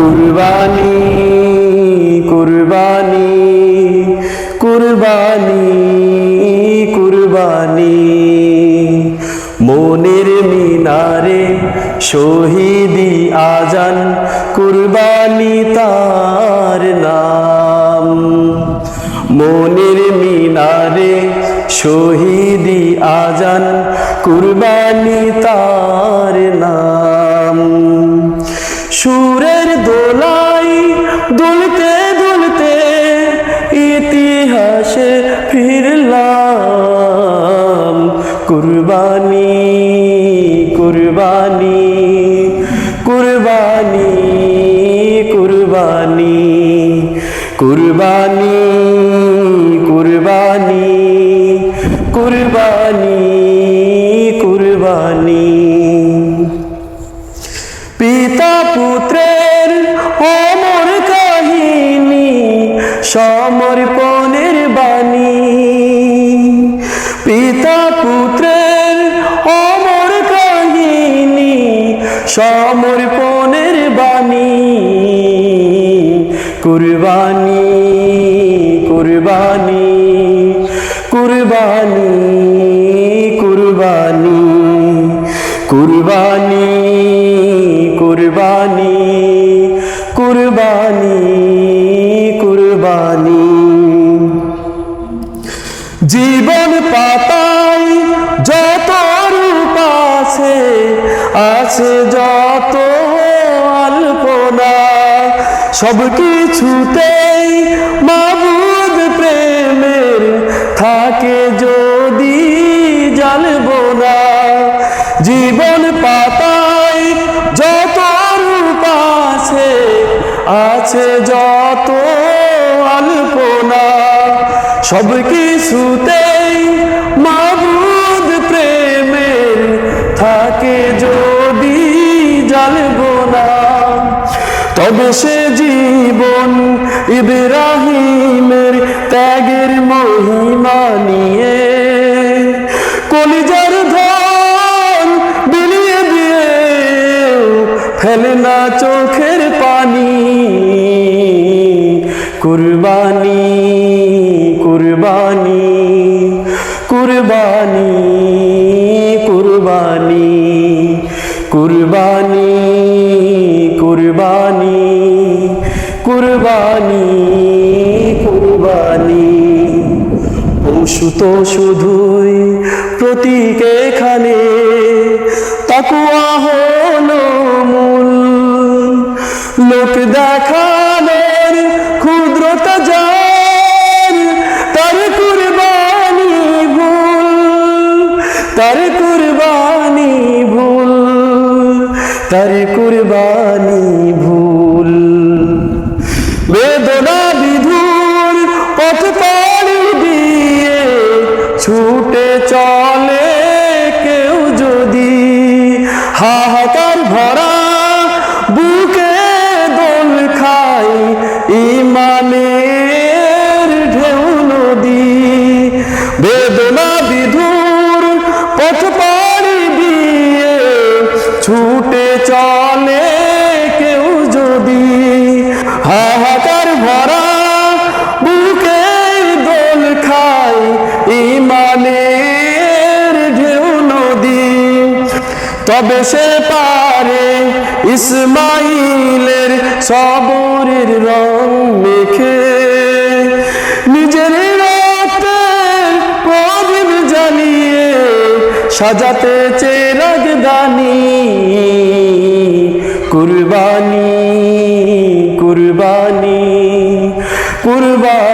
কুরবানি কুরবানি কুরবানি কুরবানি মনের মিনারে শহীদি আজান কুরবানি তার নাম মনের মিনারে শহীদি আজান কুরবানি তার নাম সুরের দোলাই দুলতে দুলতে ইতিহাসে ফিরলাম কুরবানি কুরবানি কুরবানি কুরবানি কুরবানি কুরবানি কুরবানি কুরবানি পিতা পুত্রের অমর কাহিনী সমর্পণের বাণী পিতা পুত্রের অমর কাহিনী সমর্পণের বাণী কুরবানি কুরবানি কুরবানি কুরবানি কুরবানি কুরবানি কুরবানি কুরবানি জীবন পাতায় যত রূপ আছে আছে যত আলপনা সব কিছুতেই মাবুদ প্রেমের থাকে যদি জ্বালবনা জীবন পাতায় যত রূপ আছে আছে যত আলপনা সব কিছুতেই মাবুদ প্রেমের থাকে যদি জ্বালবনা তবে সে জীবন ইব্রাহিমের ত্যাগের মহিমা নিয়ে কলিজার ধন বিলিয়ে দিয়ে ফেলে না চোখের পানি কুরবানি কুরবানি কুরবানি কুরবানি কুরবানি কুরবানি কুরবানি কুরবানি পশু তো শুধুই প্রতীক এখানে তাকওয়া হলো মূল লোক দেখানোর ক্ষুদ্রতা যার তার কুরবানি ভুল তার কুরবানি ভুল তার কুরবানি ভুল বেদনা বিধুর পথ পাড়ি দিয়ে ছুটে চলে কেউ যদি হাহাকার ভরা বুকে দোল খায় ইমানের ঢেউ নদী বেদনা বিধুর পথ পাড়ি দিয়ে ছুটে চলে কেউ যদি হাহাকার ভরা বুকে দোল খায় ইমানের ঢেউ নদী তবে সে পারে ইসমাইলের সবরের রং মেখে নিজের রক্তের প্রদীপ জ্বালিয়ে সাজাতে চেরাগ দানি কুরবানি কুরবানি কুরবানি